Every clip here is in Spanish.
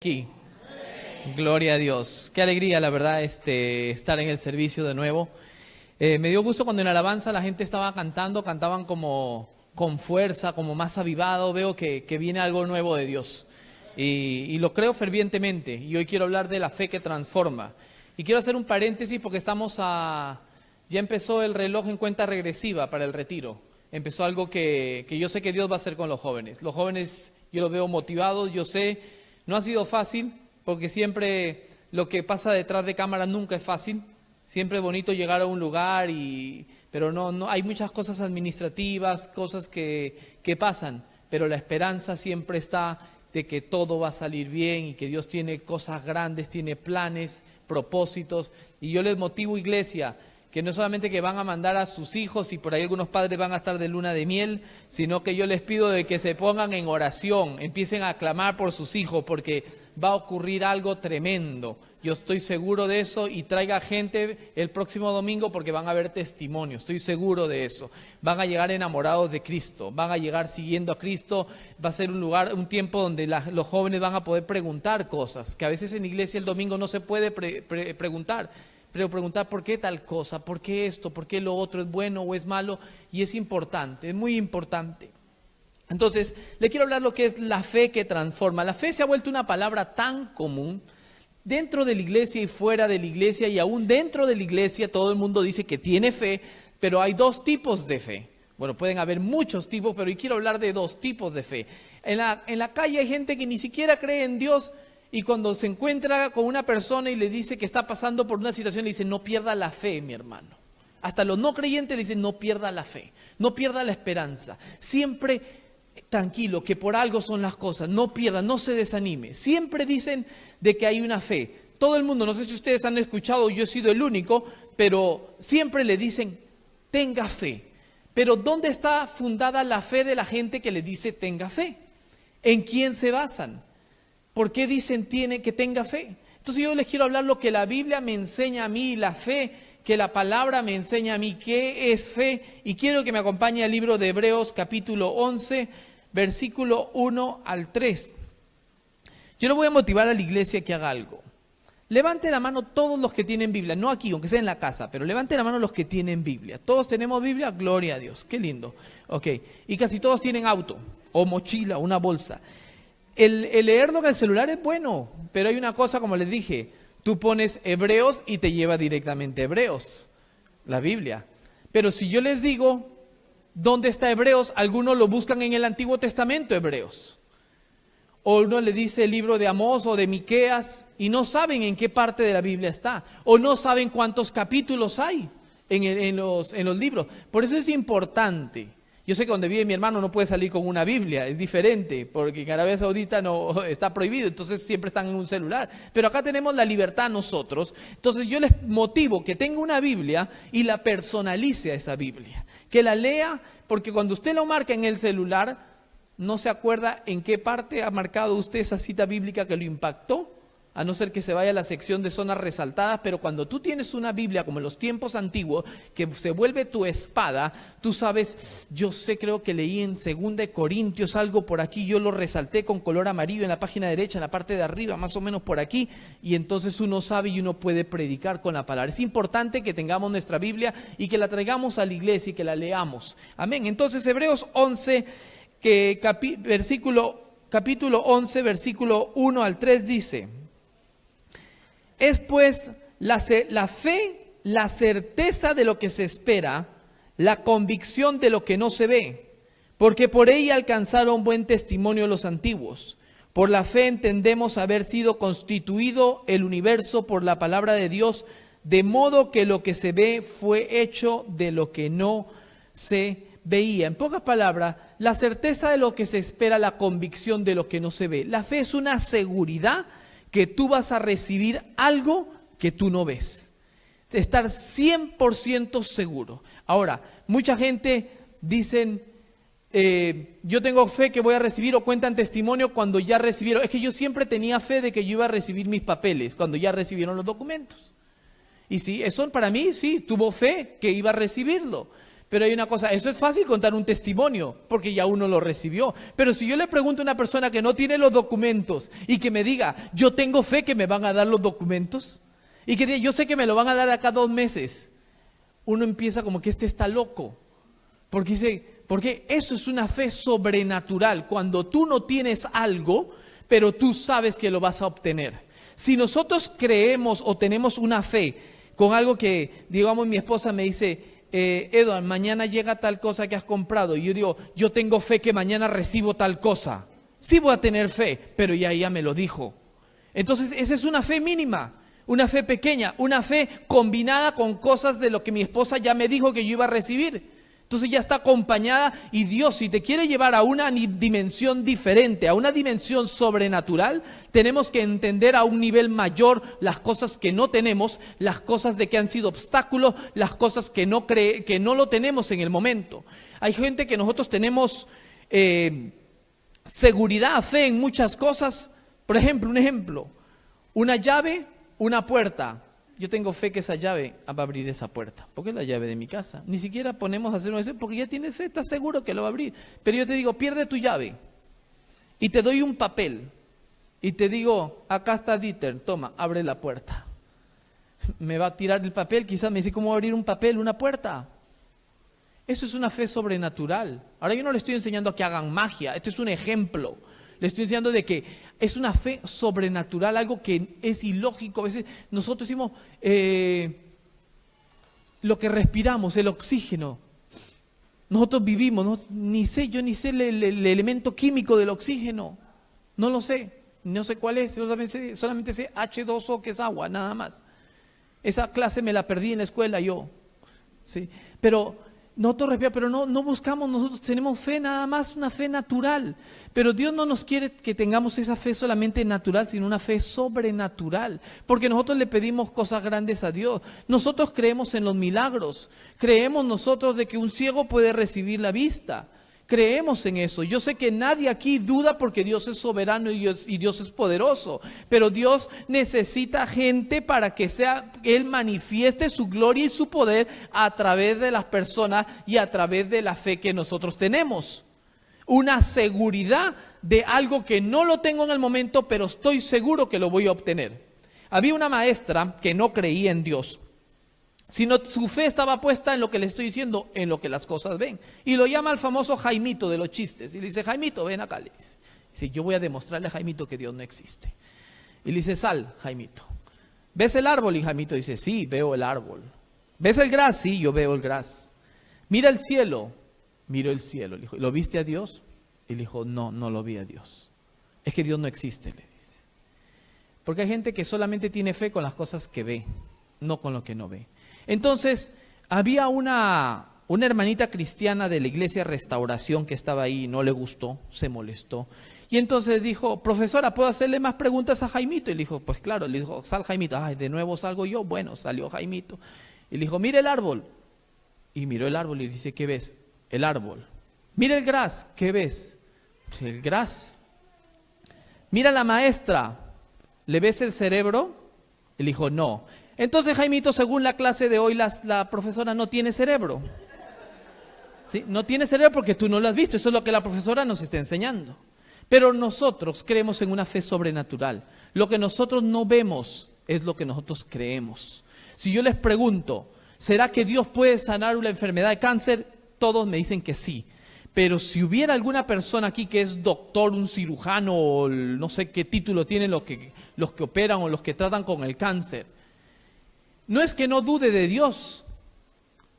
Aquí. Gloria a Dios. Qué alegría, la verdad, estar en el servicio de nuevo. Me dio gusto cuando en alabanza la gente estaba cantando, cantaban como con fuerza, como más avivado. Veo que viene algo nuevo de Dios. Y lo creo fervientemente. Y hoy quiero hablar de la fe que transforma. Y quiero hacer un paréntesis porque ya empezó el reloj en cuenta regresiva para el retiro. Empezó algo que yo sé que Dios va a hacer con los jóvenes. Los jóvenes yo los veo motivados, yo sé. No ha sido fácil, porque siempre lo que pasa detrás de cámara nunca es fácil. Siempre es bonito llegar a un lugar, pero no hay muchas cosas administrativas, cosas que pasan. Pero la esperanza siempre está de que todo va a salir bien y que Dios tiene cosas grandes, tiene planes, propósitos. Y yo les motivo, iglesia, que no solamente que van a mandar a sus hijos y por ahí algunos padres van a estar de luna de miel, sino que yo les pido de que se pongan en oración, empiecen a clamar por sus hijos porque va a ocurrir algo tremendo. Yo estoy seguro de eso y traiga gente el próximo domingo porque van a haber testimonios, estoy seguro de eso. Van a llegar enamorados de Cristo, van a llegar siguiendo a Cristo, va a ser un tiempo donde los jóvenes van a poder preguntar cosas, que a veces en iglesia el domingo no se puede preguntar. Pero preguntar por qué tal cosa, por qué esto, por qué lo otro es bueno o es malo, y es importante, es muy importante. Entonces, le quiero hablar lo que es la fe que transforma. La fe se ha vuelto una palabra tan común dentro de la iglesia y fuera de la iglesia, y aún dentro de la iglesia todo el mundo dice que tiene fe, pero hay dos tipos de fe. Bueno, pueden haber muchos tipos, pero hoy quiero hablar de dos tipos de fe. En la calle hay gente que ni siquiera cree en Dios, y cuando se encuentra con una persona y le dice que está pasando por una situación, le dice, no pierda la fe, mi hermano. Hasta los no creyentes le dicen, no pierda la fe, no pierda la esperanza. Siempre tranquilo, que por algo son las cosas, no pierda, no se desanime. Siempre dicen de que hay una fe. Todo el mundo, no sé si ustedes han escuchado, yo he sido el único, pero siempre le dicen, tenga fe. Pero ¿dónde está fundada la fe de la gente que le dice, tenga fe? ¿En quién se basan? ¿Por qué dicen que tenga fe? Entonces yo les quiero hablar lo que la Biblia me enseña a mí, la fe, que la palabra me enseña a mí, qué es fe. Y quiero que me acompañe al libro de Hebreos capítulo 11, versículo 1 al 3. Yo le voy a motivar a la iglesia que haga algo. Levante la mano todos los que tienen Biblia, no aquí, aunque sea en la casa, pero levante la mano los que tienen Biblia. ¿Todos tenemos Biblia? Gloria a Dios, qué lindo. Ok, y casi todos tienen auto, o mochila, una bolsa. El leerlo en el celular es bueno, pero hay una cosa, como les dije, tú pones Hebreos y te lleva directamente a Hebreos, la Biblia. Pero si yo les digo, ¿dónde está Hebreos? Algunos lo buscan en el Antiguo Testamento, Hebreos. O uno le dice el libro de Amós o de Miqueas y no saben en qué parte de la Biblia está. O no saben cuántos capítulos hay en los libros. Por eso es importante. Yo sé que donde vive mi hermano no puede salir con una Biblia, es diferente, porque en Arabia Saudita no está prohibido, entonces siempre están en un celular. Pero acá tenemos la libertad nosotros, entonces yo les motivo que tenga una Biblia y la personalice a esa Biblia. Que la lea, porque cuando usted lo marca en el celular, no se acuerda en qué parte ha marcado usted esa cita bíblica que lo impactó. A no ser que se vaya a la sección de zonas resaltadas, pero cuando tú tienes una Biblia como en los tiempos antiguos, que se vuelve tu espada, tú sabes, yo sé, creo que leí en 2 Corintios algo por aquí, yo lo resalté con color amarillo en la página derecha, en la parte de arriba, más o menos por aquí, y entonces uno sabe y uno puede predicar con la palabra. Es importante que tengamos nuestra Biblia y que la traigamos a la iglesia y que la leamos. Amén. Entonces Hebreos 11, capítulo 11, versículo 1 al 3 dice: es pues la fe, la certeza de lo que se espera, la convicción de lo que no se ve, porque por ella alcanzaron buen testimonio los antiguos. Por la fe entendemos haber sido constituido el universo por la palabra de Dios, de modo que lo que se ve fue hecho de lo que no se veía. En pocas palabras, la certeza de lo que se espera, la convicción de lo que no se ve. La fe es una seguridad que tú vas a recibir algo que tú no ves. Estar 100% seguro. Ahora, mucha gente dicen, yo tengo fe que voy a recibir, o cuentan testimonio cuando ya recibieron. Es que yo siempre tenía fe de que yo iba a recibir mis papeles cuando ya recibieron los documentos. Y sí, eso para mí sí, tuvo fe que iba a recibirlo. Pero hay una cosa, eso es fácil contar un testimonio, porque ya uno lo recibió. Pero si yo le pregunto a una persona que no tiene los documentos y que me diga, yo tengo fe que me van a dar los documentos, y que diga, yo sé que me lo van a dar acá 2 meses, uno empieza como que este está loco. Porque eso es una fe sobrenatural, cuando tú no tienes algo, pero tú sabes que lo vas a obtener. Si nosotros creemos o tenemos una fe con algo que, digamos, mi esposa me dice, Edward, mañana llega tal cosa que has comprado. Y yo digo, yo tengo fe que mañana recibo tal cosa. Sí voy a tener fe, pero ya ella me lo dijo. Entonces, esa es una fe mínima, una fe pequeña, una fe combinada con cosas de lo que mi esposa ya me dijo que yo iba a recibir. Entonces ya está acompañada, y Dios, si te quiere llevar a una dimensión diferente, a una dimensión sobrenatural, tenemos que entender a un nivel mayor las cosas que no tenemos, las cosas de que han sido obstáculos, las cosas que no lo tenemos en el momento. Hay gente que nosotros tenemos seguridad, fe en muchas cosas. Por ejemplo, una llave, una puerta. Yo tengo fe que esa llave va a abrir esa puerta, porque es la llave de mi casa. Ni siquiera ponemos a hacer una porque ya tienes fe, estás seguro que lo va a abrir. Pero yo te digo, pierde tu llave y te doy un papel y te digo, acá está Dieter, toma, abre la puerta. Me va a tirar el papel, quizás me dice, ¿cómo abrir un papel, una puerta? Eso es una fe sobrenatural. Ahora yo no le estoy enseñando a que hagan magia, esto es un ejemplo. Le estoy enseñando de que es una fe sobrenatural, algo que es ilógico. A veces nosotros decimos, lo que respiramos, el oxígeno. Nosotros vivimos, yo ni sé el elemento químico del oxígeno. No lo sé, no sé cuál es, solamente sé H2O, que es agua, nada más. Esa clase me la perdí en la escuela yo. ¿Sí? Pero nosotros respiramos, pero no buscamos, nosotros tenemos fe nada más, una fe natural. Pero Dios no nos quiere que tengamos esa fe solamente natural, sino una fe sobrenatural. Porque nosotros le pedimos cosas grandes a Dios. Nosotros creemos en los milagros. Creemos nosotros de que un ciego puede recibir la vista. Creemos en eso. Yo sé que nadie aquí duda porque Dios es soberano y Dios es poderoso. Pero Dios necesita gente para que Él manifieste su gloria y su poder a través de las personas y a través de la fe que nosotros tenemos. Una seguridad de algo que no lo tengo en el momento, pero estoy seguro que lo voy a obtener. Había una maestra que no creía en Dios, sino su fe estaba puesta en lo que le estoy diciendo, en lo que las cosas ven. Y lo llama al famoso Jaimito de los chistes. Y le dice, Jaimito, ven acá. Le dice, yo voy a demostrarle a Jaimito que Dios no existe. Y le dice, sal, Jaimito. ¿Ves el árbol? Y Jaimito dice, sí, veo el árbol. ¿Ves el gras? Sí, yo veo el gras. Mira el cielo. Miro el cielo. Le dijo, ¿lo viste a Dios? Y le dijo, no lo vi a Dios. Es que Dios no existe, le dice. Porque hay gente que solamente tiene fe con las cosas que ve, no con lo que no ve. Entonces, había una hermanita cristiana de la iglesia Restauración que estaba ahí, no le gustó, se molestó. Y entonces dijo, profesora, ¿puedo hacerle más preguntas a Jaimito? Y le dijo, pues claro. Le dijo, sal Jaimito. Ay, de nuevo salgo yo. Bueno, salió Jaimito. Y le dijo, mira el árbol. Y miró el árbol y le dice, ¿qué ves? El árbol. Mira el gras, ¿qué ves? El gras. Mira la maestra, ¿le ves el cerebro? Y le dijo, no. Entonces, Jaimito, según la clase de hoy, la profesora no tiene cerebro. ¿Sí? No tiene cerebro porque tú no lo has visto, eso es lo que la profesora nos está enseñando. Pero nosotros creemos en una fe sobrenatural. Lo que nosotros no vemos es lo que nosotros creemos. Si yo les pregunto, ¿será que Dios puede sanar una enfermedad de cáncer? Todos me dicen que sí. Pero si hubiera alguna persona aquí que es doctor, un cirujano, o no sé qué título tienen los que operan o los que tratan con el cáncer, no es que no dude de Dios,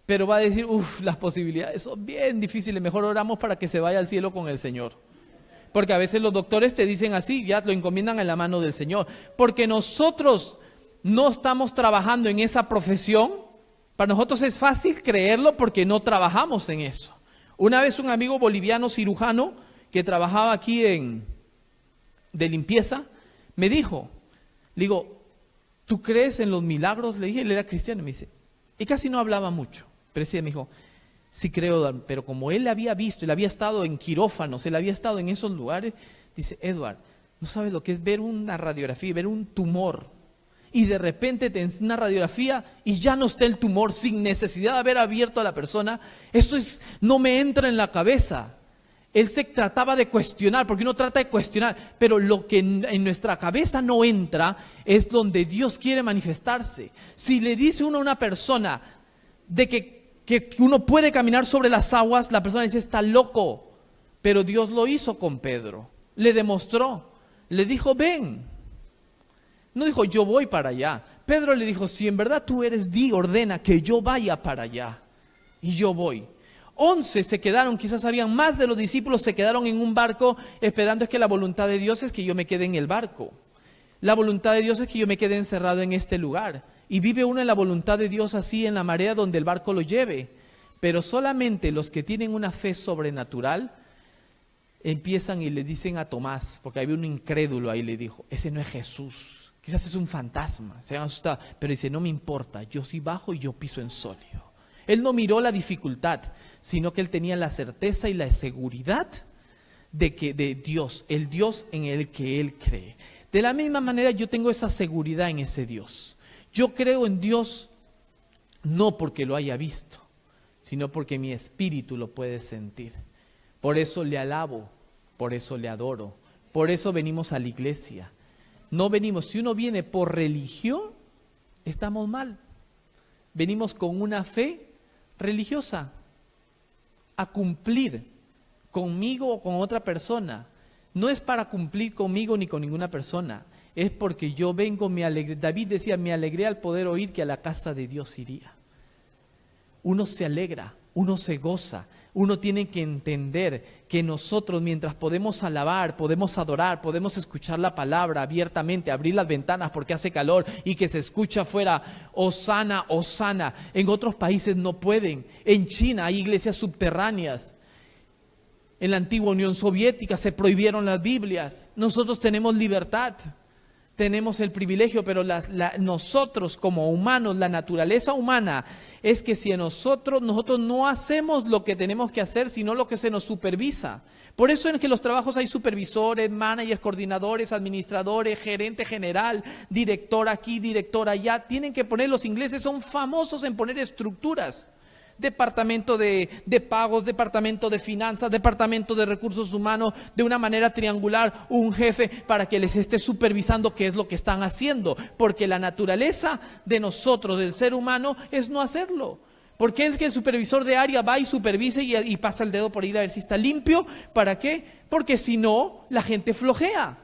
pero va a decir, las posibilidades son bien difíciles, mejor oramos para que se vaya al cielo con el Señor. Porque a veces los doctores te dicen así, ya lo encomiendan en la mano del Señor. Porque nosotros no estamos trabajando en esa profesión. Para nosotros es fácil creerlo porque no trabajamos en eso. Una vez un amigo boliviano cirujano que trabajaba aquí de limpieza, me dijo, le digo, ¿tú crees en los milagros? Le dije, él era cristiano, y me dice, y casi no hablaba mucho, pero sí me dijo, sí creo, pero como él había visto, él había estado en quirófanos, él había estado en esos lugares, dice, Edward, no sabes lo que es ver una radiografía, ver un tumor, y de repente te hacen una radiografía y ya no está el tumor sin necesidad de haber abierto a la persona. No me entra en la cabeza. Él se trataba de cuestionar, porque uno trata de cuestionar, pero lo que en nuestra cabeza no entra es donde Dios quiere manifestarse. Si le dice uno a una persona de que uno puede caminar sobre las aguas, la persona dice, está loco. Pero Dios lo hizo con Pedro, le demostró, le dijo, ven. No dijo, yo voy para allá. Pedro le dijo, si en verdad tú eres, ordena que yo vaya para allá. Y yo voy. 11 se quedaron, quizás habían más de los discípulos, se quedaron en un barco esperando. Es que la voluntad de Dios es que yo me quede en el barco. La voluntad de Dios es que yo me quede encerrado en este lugar. Y vive uno en la voluntad de Dios así en la marea donde el barco lo lleve. Pero solamente los que tienen una fe sobrenatural empiezan y le dicen a Tomás, porque había un incrédulo ahí, le dijo, ese no es Jesús, quizás es un fantasma, se han asustado, pero dice, no me importa, yo sí bajo y yo piso en sólido. Él no miró la dificultad, sino que él tenía la certeza y la seguridad de Dios, el Dios en el que él cree. De la misma manera yo tengo esa seguridad en ese Dios. Yo creo en Dios no porque lo haya visto, sino porque mi espíritu lo puede sentir. Por eso le alabo, por eso le adoro, por eso venimos a la iglesia. No venimos, si uno viene por religión, estamos mal. Venimos con una fe religiosa a cumplir conmigo o con otra persona. No es para cumplir conmigo ni con ninguna persona, es porque yo vengo, me alegré. David decía, me alegré al poder oír que a la casa de Dios iría. Uno se alegra, uno se goza. Uno tiene que entender que nosotros, mientras podemos alabar, podemos adorar, podemos escuchar la palabra abiertamente, abrir las ventanas porque hace calor y que se escucha afuera, Hosana, Hosana. En otros países no pueden. En China hay iglesias subterráneas. En la antigua Unión Soviética se prohibieron las Biblias. Nosotros tenemos libertad. Tenemos el privilegio, pero nosotros como humanos, la naturaleza humana es que si nosotros no hacemos lo que tenemos que hacer, sino lo que se nos supervisa. Por eso en que los trabajos hay supervisores, managers, coordinadores, administradores, gerente general, director aquí, director allá. Tienen que poner, los ingleses son famosos en poner estructuras. Departamento de pagos, departamento de finanzas, departamento de recursos humanos, de una manera triangular, un jefe para que les esté supervisando qué es lo que están haciendo, porque la naturaleza de nosotros, del ser humano, es no hacerlo. ¿Por qué es que el supervisor de área va y supervise y pasa el dedo por ir a ver si está limpio? ¿Para qué? Porque si no, la gente flojea.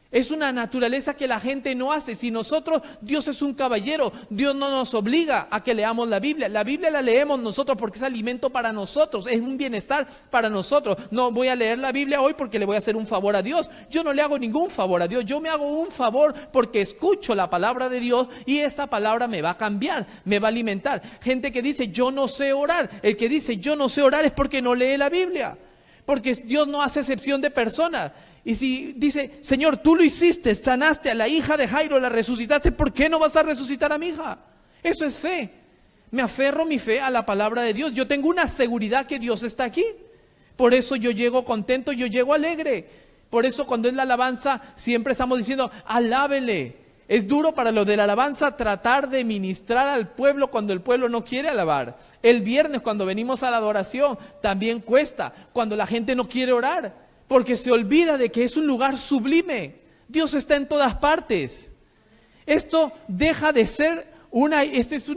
Es una naturaleza que la gente no hace. Si nosotros, Dios es un caballero, Dios no nos obliga a que leamos la Biblia. La Biblia la leemos nosotros porque es alimento para nosotros, es un bienestar para nosotros. No voy a leer la Biblia hoy porque le voy a hacer un favor a Dios. Yo no le hago ningún favor a Dios, yo me hago un favor porque escucho la palabra de Dios y esta palabra me va a cambiar, me va a alimentar. Gente que dice, yo no sé orar. El que dice, yo no sé orar es porque no lee la Biblia. Porque Dios no hace excepción de personas. Y si dice, Señor, tú lo hiciste, sanaste a la hija de Jairo, la resucitaste, ¿por qué no vas a resucitar a mi hija? Eso es fe. Me aferro mi fe a la palabra de Dios. Yo tengo una seguridad que Dios está aquí. Por eso yo llego contento, yo llego alegre. Por eso cuando es la alabanza siempre estamos diciendo, alábele. Es duro para los de la alabanza tratar de ministrar al pueblo cuando el pueblo no quiere alabar. El viernes cuando venimos a la adoración también cuesta, cuando la gente no quiere orar. Porque se olvida de que es un lugar sublime. Dios está en todas partes. Esto deja de ser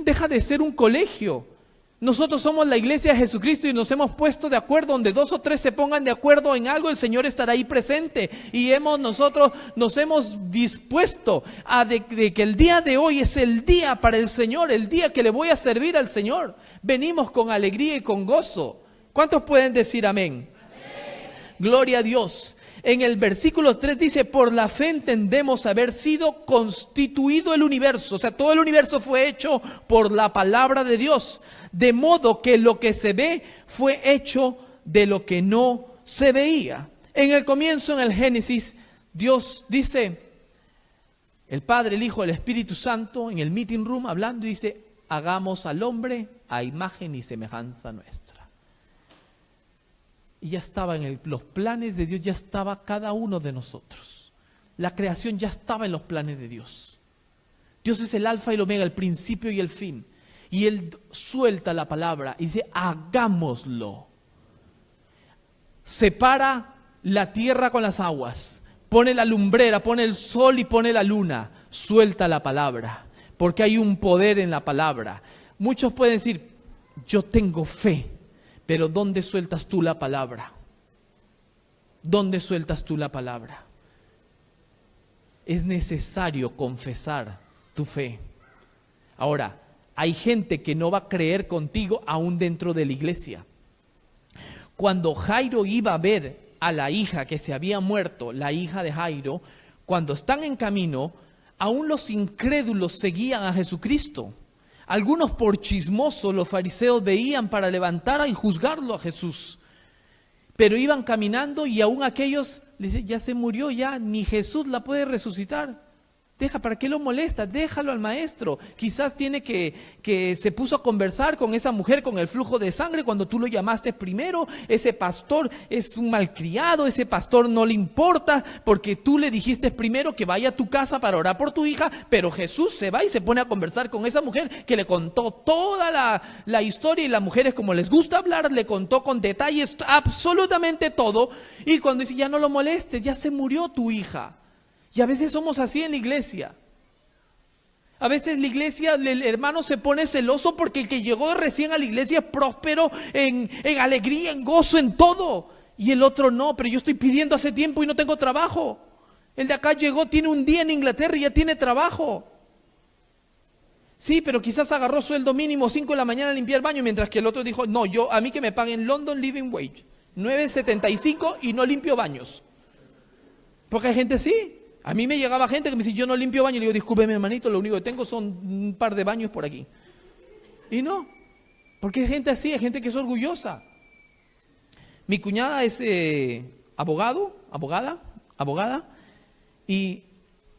deja de ser un colegio. Nosotros somos la iglesia de Jesucristo y nos hemos puesto de acuerdo. Donde 2 o 3 se pongan de acuerdo en algo, el Señor estará ahí presente. Y nosotros nos hemos dispuesto a de que el día de hoy es el día para el Señor, el día que le voy a servir al Señor. Venimos con alegría y con gozo. ¿Cuántos pueden decir amén? Gloria a Dios. En el versículo 3 dice, por la fe entendemos haber sido constituido el universo. O sea, todo el universo fue hecho por la palabra de Dios. De modo que lo que se ve fue hecho de lo que no se veía. En el comienzo, en el Génesis, Dios dice, el Padre, el Hijo, el Espíritu Santo, en el meeting room hablando, dice, hagamos al hombre a imagen y semejanza nuestra. Y ya estaba en los planes de Dios, ya estaba cada uno de nosotros. La creación ya estaba en los planes de Dios. Dios es el alfa y el omega, el principio y el fin. Y Él suelta la palabra y dice, hagámoslo. Separa la tierra con las aguas, pone la lumbrera, pone el sol y pone la luna. Suelta la palabra, porque hay un poder en la palabra. Muchos pueden decir, yo tengo fe, pero ¿dónde sueltas tú la palabra? ¿Dónde sueltas tú la palabra? Es necesario confesar tu fe. Ahora, hay gente que no va a creer contigo aún dentro de la iglesia. Cuando Jairo iba a ver a la hija que se había muerto, la hija de Jairo, cuando están en camino, aún los incrédulos seguían a Jesucristo. Algunos por chismosos los fariseos veían para levantar y juzgarlo a Jesús. Pero iban caminando y aún aquellos le dicen, ya se murió, ya ni Jesús la puede resucitar. ¿Para qué lo molesta? Déjalo al maestro. Quizás tiene que se puso a conversar con esa mujer con el flujo de sangre cuando tú lo llamaste primero. Ese pastor es un malcriado, ese pastor no le importa porque tú le dijiste primero que vaya a tu casa para orar por tu hija, pero Jesús se va y se pone a conversar con esa mujer que le contó toda la historia, y las mujeres, como les gusta hablar, le contó con detalles absolutamente todo, y cuando dice, ya no lo molestes, ya se murió tu hija. Y a veces somos así en la iglesia. A veces la iglesia, el hermano se pone celoso porque el que llegó recién a la iglesia es próspero en alegría, en gozo, en todo. Y el otro no, pero yo estoy pidiendo hace tiempo y no tengo trabajo. El de acá llegó, tiene un día en Inglaterra y ya tiene trabajo. Sí, pero quizás agarró sueldo mínimo 5 de la mañana a limpiar baño, mientras que el otro dijo, no, a mí que me paguen London Living Wage, 9.75 y no limpio baños. Porque hay gente así. A mí me llegaba gente que me dice, yo no limpio baño. Y le digo, discúlpeme hermanito, lo único que tengo son un par de baños por aquí. Y no, porque hay gente así, hay gente que es orgullosa. Mi cuñada es abogada. Y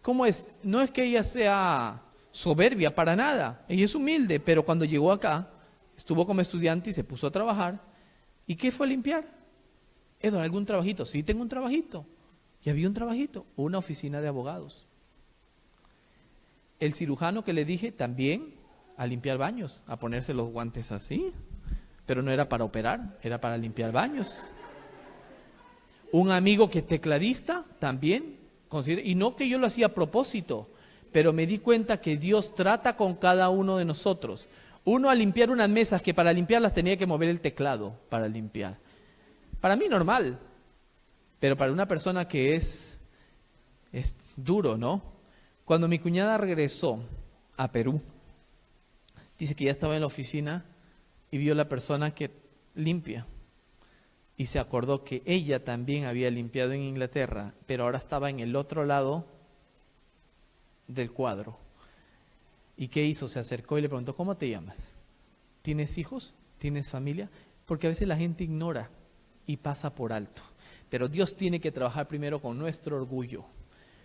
¿cómo es? No es que ella sea soberbia para nada. Ella es humilde, pero cuando llegó acá, estuvo como estudiante y se puso a trabajar. ¿Y qué fue a limpiar? Eduardo, ¿algún trabajito? Sí, tengo un trabajito. Y había un trabajito, una oficina de abogados. El cirujano que le dije también a limpiar baños, a ponerse los guantes así, pero no era para operar, era para limpiar baños. Un amigo que es tecladista también, y no que yo lo hacía a propósito, pero me di cuenta que Dios trata con cada uno de nosotros. Uno a limpiar unas mesas que para limpiarlas tenía que mover el teclado para limpiar. Para mí normal. Pero para una persona que es duro, ¿no? Cuando mi cuñada regresó a Perú, dice que ya estaba en la oficina y vio a la persona que limpia. Y se acordó que ella también había limpiado en Inglaterra, pero ahora estaba en el otro lado del cuadro. ¿Y qué hizo? Se acercó y le preguntó, ¿cómo te llamas? ¿Tienes hijos? ¿Tienes familia? Porque a veces la gente ignora y pasa por alto. Pero Dios tiene que trabajar primero con nuestro orgullo.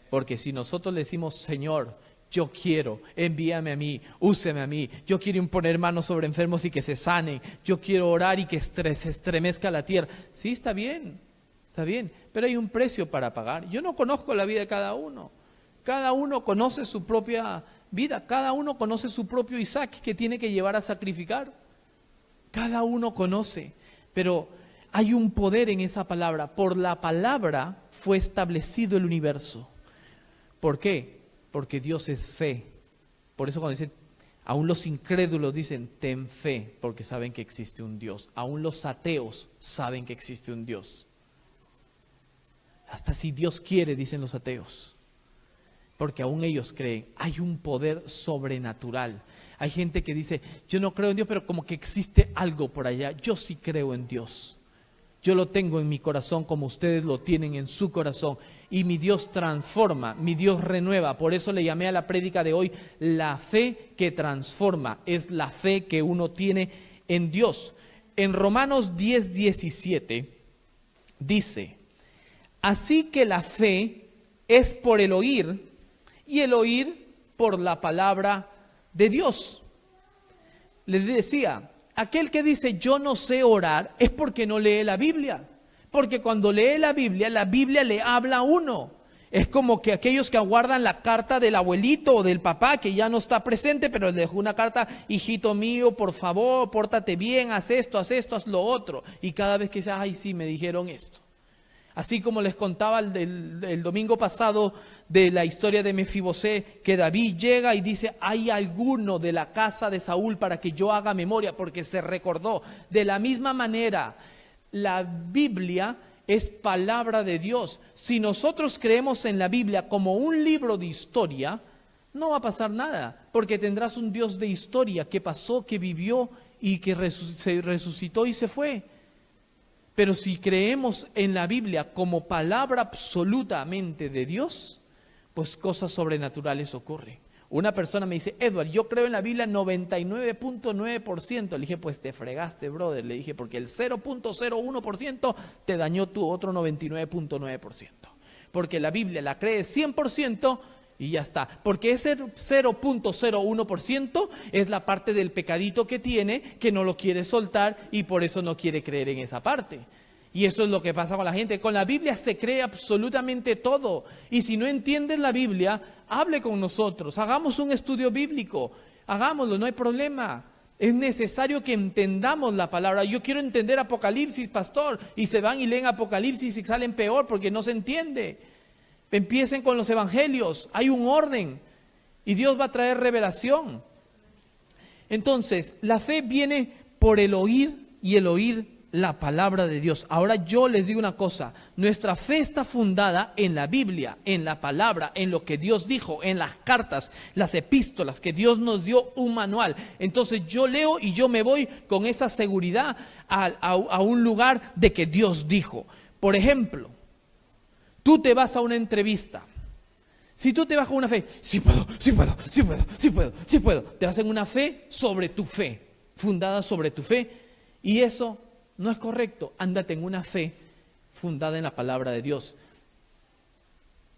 Porque si nosotros le decimos, Señor, yo quiero, envíame a mí, úseme a mí, yo quiero imponer manos sobre enfermos y que se sanen, yo quiero orar y que se estremezca la tierra. Sí, está bien, pero hay un precio para pagar. Yo no conozco la vida de cada uno conoce su propia vida, cada uno conoce su propio Isaac que tiene que llevar a sacrificar. Cada uno conoce, pero hay un poder en esa palabra. Por la palabra fue establecido el universo. ¿Por qué? Porque Dios es fe. Por eso cuando dicen, aún los incrédulos dicen, ten fe, porque saben que existe un Dios. Aún los ateos saben que existe un Dios. Hasta si Dios quiere, dicen los ateos. Porque aún ellos creen, hay un poder sobrenatural. Hay gente que dice, yo no creo en Dios, pero como que existe algo por allá. Yo sí creo en Dios. Yo lo tengo en mi corazón como ustedes lo tienen en su corazón. Y mi Dios transforma, mi Dios renueva. Por eso le llamé a la prédica de hoy, la fe que transforma. Es la fe que uno tiene en Dios. En Romanos 10:17 dice, así que la fe es por el oír y el oír por la palabra de Dios. Les decía, aquel que dice yo no sé orar es porque no lee la Biblia. Porque cuando lee la Biblia le habla a uno. Es como que aquellos que aguardan la carta del abuelito o del papá que ya no está presente, pero le dejó una carta: hijito mío, por favor, pórtate bien, haz esto, haz lo otro. Y cada vez que dice: ay, sí, me dijeron esto. Así como les contaba el domingo pasado de la historia de Mefibosé, que David llega y dice: hay alguno de la casa de Saúl para que yo haga memoria, porque se recordó. De la misma manera, la Biblia es palabra de Dios. Si nosotros creemos en la Biblia como un libro de historia, no va a pasar nada, porque tendrás un Dios de historia que pasó, que vivió y que se resucitó y se fue. Pero si creemos en la Biblia como palabra absolutamente de Dios, pues cosas sobrenaturales ocurren. Una persona me dice: Edward, yo creo en la Biblia 99.9%. Le dije: pues te fregaste, brother. Le dije: porque el 0.01% te dañó tu otro 99.9%. Porque la Biblia la crees 100% y ya está. Porque ese 0.01% es la parte del pecadito que tiene, que no lo quiere soltar y por eso no quiere creer en esa parte. Y eso es lo que pasa con la gente. Con la Biblia se cree absolutamente todo. Y si no entiendes la Biblia, hable con nosotros. Hagamos un estudio bíblico. Hagámoslo, no hay problema. Es necesario que entendamos la palabra. Yo quiero entender Apocalipsis, pastor. Y se van y leen Apocalipsis y salen peor porque no se entiende. Empiecen con los evangelios. Hay un orden. Y Dios va a traer revelación. Entonces, la fe viene por el oír y el oír la palabra de Dios. Ahora yo les digo una cosa: nuestra fe está fundada en la Biblia, en la palabra, en lo que Dios dijo, en las cartas, las epístolas, que Dios nos dio un manual. Entonces yo leo y yo me voy con esa seguridad a un lugar de que Dios dijo. Por ejemplo, tú te vas a una entrevista. Si tú te vas con una fe: sí puedo, te vas en una fe sobre tu fe, fundada sobre tu fe, y eso no es correcto. Ándate en una fe fundada en la palabra de Dios.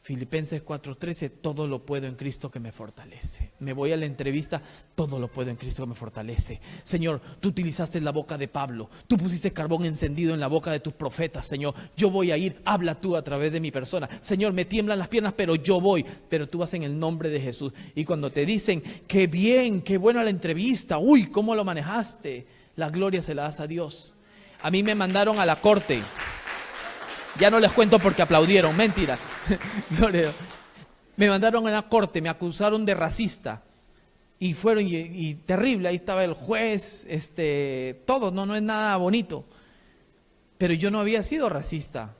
Filipenses 4:13: todo lo puedo en Cristo que me fortalece. Me voy a la entrevista: todo lo puedo en Cristo que me fortalece. Señor, tú utilizaste la boca de Pablo, tú pusiste carbón encendido en la boca de tus profetas. Señor, yo voy a ir, habla tú a través de mi persona. Señor, me tiemblan las piernas, pero yo voy. Pero tú vas en el nombre de Jesús. Y cuando te dicen: qué bien, qué buena la entrevista, uy, cómo lo manejaste, la gloria se la das a Dios. A mí me mandaron a la corte. Ya no les cuento porque aplaudieron, mentira. Me mandaron a la corte, me acusaron de racista. Y fueron, y terrible, ahí estaba el juez, todo, no es nada bonito. Pero yo no había sido racista.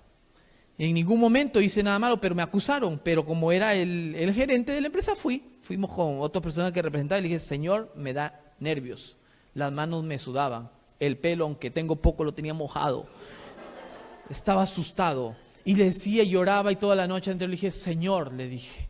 En ningún momento hice nada malo, pero me acusaron. Pero como era el gerente de la empresa, fuimos con otras personas que representaban y le dije: Señor, me da nervios. Las manos me sudaban. El pelo, aunque tengo poco, lo tenía mojado. Estaba asustado. Y le decía, lloraba y toda la noche antes le dije: Señor, le dije,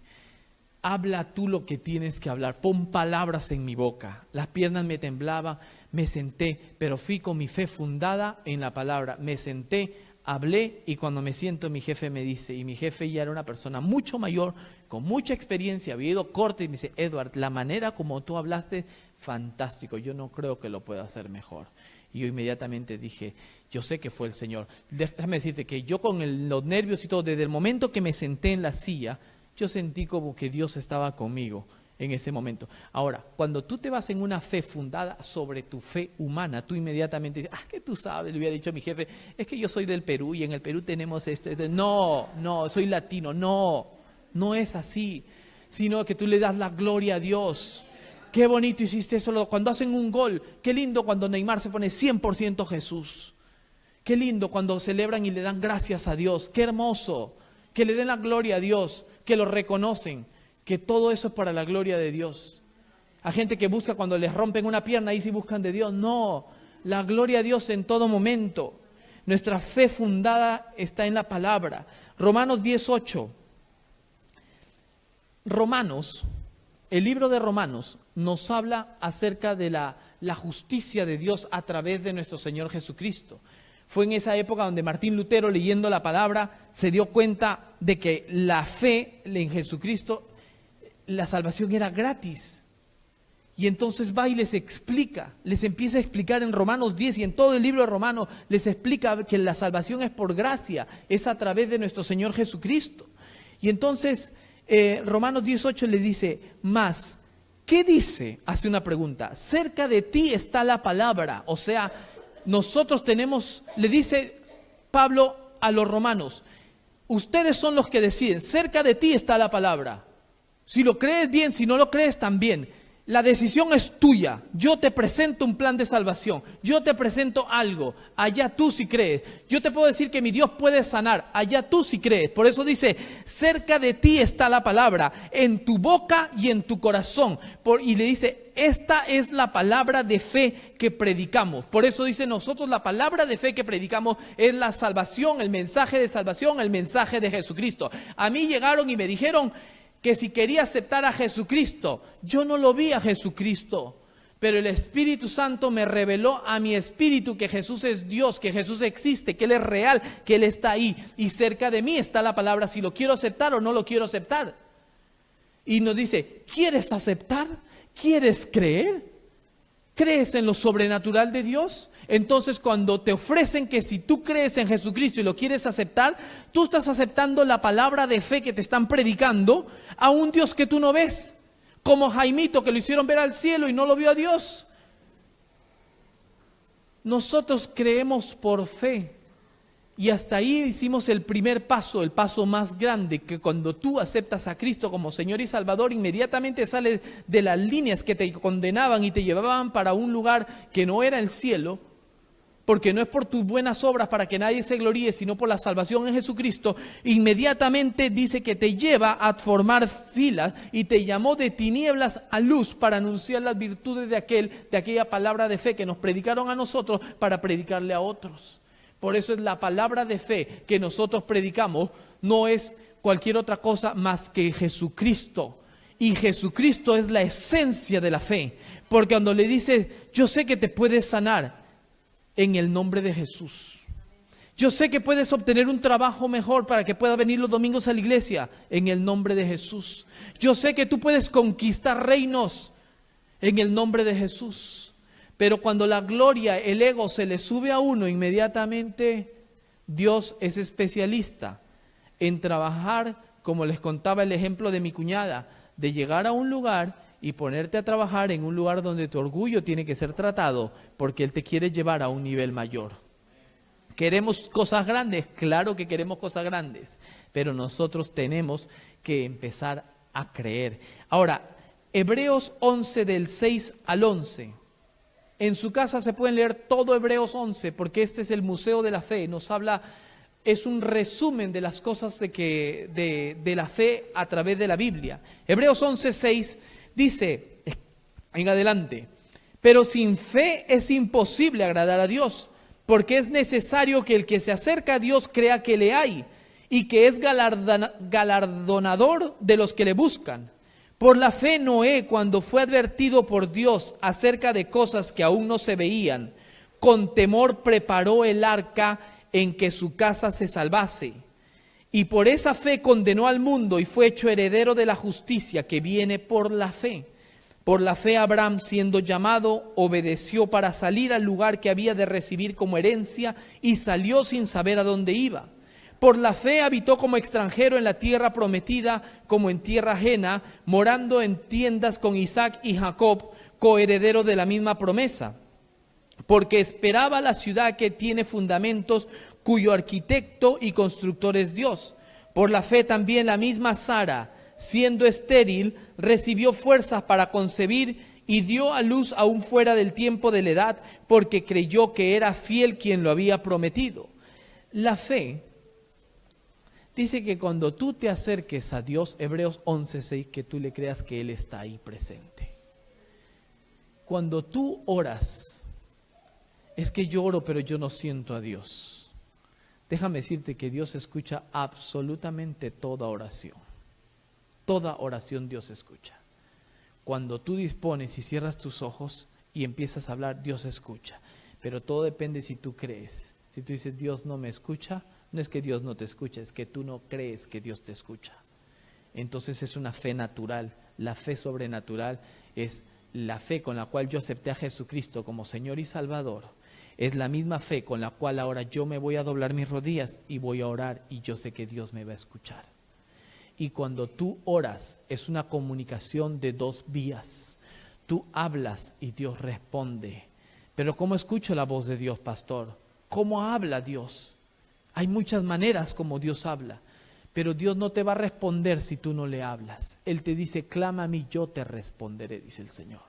habla tú lo que tienes que hablar. Pon palabras en mi boca. Las piernas me temblaban, me senté, pero fui con mi fe fundada en la palabra. Me senté, hablé y cuando me siento mi jefe me dice, y mi jefe ya era una persona mucho mayor, con mucha experiencia, había ido corte y me dice: Edward, la manera como tú hablaste, fantástico, yo no creo que lo pueda hacer mejor. Y yo inmediatamente dije: yo sé que fue el Señor. Déjame decirte que yo con los nervios y todo, desde el momento que me senté en la silla, yo sentí como que Dios estaba conmigo en ese momento. Ahora, cuando tú te vas en una fe fundada sobre tu fe humana, tú inmediatamente dices: ¿qué tú sabes? Le hubiera dicho a mi jefe: es que yo soy del Perú y en el Perú tenemos esto. No, soy latino. No es así, sino que tú le das la gloria a Dios. Qué bonito hiciste eso cuando hacen un gol. Qué lindo cuando Neymar se pone 100% Jesús. Qué lindo cuando celebran y le dan gracias a Dios. Qué hermoso. Que le den la gloria a Dios. Que lo reconocen. Que todo eso es para la gloria de Dios. Hay gente que busca cuando les rompen una pierna, ahí sí buscan de Dios. No, la gloria a Dios en todo momento. Nuestra fe fundada está en la palabra. Romanos 10:8. El libro de Romanos nos habla acerca de la justicia de Dios a través de nuestro Señor Jesucristo. Fue en esa época donde Martín Lutero, leyendo la palabra, se dio cuenta de que la fe en Jesucristo, la salvación era gratis. Y entonces va y les empieza a explicar en Romanos 10 y en todo el libro de Romanos, les explica que la salvación es por gracia, es a través de nuestro Señor Jesucristo. Y entonces Romanos 18 le dice, más, ¿qué dice? Hace una pregunta. Cerca de ti está la palabra. O sea, nosotros tenemos, le dice Pablo a los romanos, ustedes son los que deciden, cerca de ti está la palabra. Si lo crees bien, si no lo crees también. La decisión es tuya. Yo te presento un plan de salvación. Yo te presento algo. Allá tú si crees. Yo te puedo decir que mi Dios puede sanar. Allá tú si crees. Por eso dice, cerca de ti está la palabra, en tu boca y en tu corazón. Y le dice, esta es la palabra de fe que predicamos. Por eso dice, nosotros la palabra de fe que predicamos es la salvación, el mensaje de salvación, el mensaje de Jesucristo. A mí llegaron y me dijeron que si quería aceptar a Jesucristo, yo no lo vi a Jesucristo, pero el Espíritu Santo me reveló a mi espíritu que Jesús es Dios, que Jesús existe, que Él es real, que Él está ahí y cerca de mí está la palabra, si lo quiero aceptar o no lo quiero aceptar. Y nos dice, ¿quieres aceptar? ¿Quieres creer? ¿Crees en lo sobrenatural de Dios? Entonces cuando te ofrecen que si tú crees en Jesucristo y lo quieres aceptar, tú estás aceptando la palabra de fe que te están predicando a un Dios que tú no ves. Como Jaimito, que lo hicieron ver al cielo y no lo vio a Dios. Nosotros creemos por fe. Y hasta ahí hicimos el primer paso, el paso más grande, que cuando tú aceptas a Cristo como Señor y Salvador, inmediatamente sales de las líneas que te condenaban y te llevaban para un lugar que no era el cielo, porque no es por tus buenas obras para que nadie se gloríe, sino por la salvación en Jesucristo. Inmediatamente dice que te lleva a formar filas y te llamó de tinieblas a luz para anunciar las virtudes de aquella palabra de fe que nos predicaron a nosotros para predicarle a otros. Por eso es la palabra de fe que nosotros predicamos, no es cualquier otra cosa más que Jesucristo. Y Jesucristo es la esencia de la fe. Porque cuando le dice, yo sé que te puedes sanar en el nombre de Jesús. Yo sé que puedes obtener un trabajo mejor para que puedas venir los domingos a la iglesia en el nombre de Jesús. Yo sé que tú puedes conquistar reinos en el nombre de Jesús. Pero cuando la gloria, el ego se le sube a uno, inmediatamente Dios es especialista en trabajar, como les contaba el ejemplo de mi cuñada, de llegar a un lugar y ponerte a trabajar en un lugar donde tu orgullo tiene que ser tratado, porque Él te quiere llevar a un nivel mayor. ¿Queremos cosas grandes? Claro que queremos cosas grandes, pero nosotros tenemos que empezar a creer. Ahora, Hebreos 11 del 6 al 11. En su casa se pueden leer todo Hebreos 11, porque este es el Museo de la Fe. Nos habla, es un resumen de las cosas de la fe a través de la Biblia. Hebreos 11, 6 dice, en adelante, pero sin fe es imposible agradar a Dios, porque es necesario que el que se acerca a Dios crea que le hay y que es galardonador de los que le buscan. Por la fe Noé, cuando fue advertido por Dios acerca de cosas que aún no se veían, con temor preparó el arca en que su casa se salvase. Y por esa fe condenó al mundo y fue hecho heredero de la justicia que viene por la fe. Por la fe Abraham, siendo llamado, obedeció para salir al lugar que había de recibir como herencia y salió sin saber a dónde iba. Por la fe habitó como extranjero en la tierra prometida, como en tierra ajena, morando en tiendas con Isaac y Jacob, coherederos de la misma promesa. Porque esperaba la ciudad que tiene fundamentos, cuyo arquitecto y constructor es Dios. Por la fe también la misma Sara, siendo estéril, recibió fuerzas para concebir y dio a luz aún fuera del tiempo de la edad, porque creyó que era fiel quien lo había prometido. La fe dice que cuando tú te acerques a Dios, Hebreos 11:6, que tú le creas que Él está ahí presente. Cuando tú oras, es que yo oro pero yo no siento a Dios. Déjame decirte que Dios escucha absolutamente toda oración. Toda oración Dios escucha. Cuando tú dispones y cierras tus ojos y empiezas a hablar, Dios escucha. Pero todo depende si tú crees. Si tú dices, Dios no me escucha, no es que Dios no te escucha, es que tú no crees que Dios te escucha. Entonces es una fe natural. La fe sobrenatural es la fe con la cual yo acepté a Jesucristo como Señor y Salvador. Es la misma fe con la cual ahora yo me voy a doblar mis rodillas y voy a orar y yo sé que Dios me va a escuchar. Y cuando tú oras, es una comunicación de dos vías. Tú hablas y Dios responde. Pero ¿cómo escucho la voz de Dios, pastor? ¿Cómo habla Dios? Hay muchas maneras como Dios habla. Pero Dios no te va a responder si tú no le hablas. Él te dice, clama a mí, yo te responderé, dice el Señor.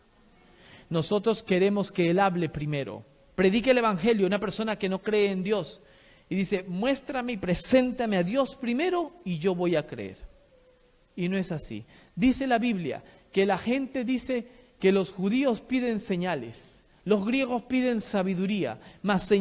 Nosotros queremos que Él hable primero. Predique el Evangelio a una persona que no cree en Dios. Y dice, muéstrame y preséntame a Dios primero y yo voy a creer. Y no es así. Dice la Biblia que la gente dice que los judíos piden señales. Los griegos piden sabiduría, mas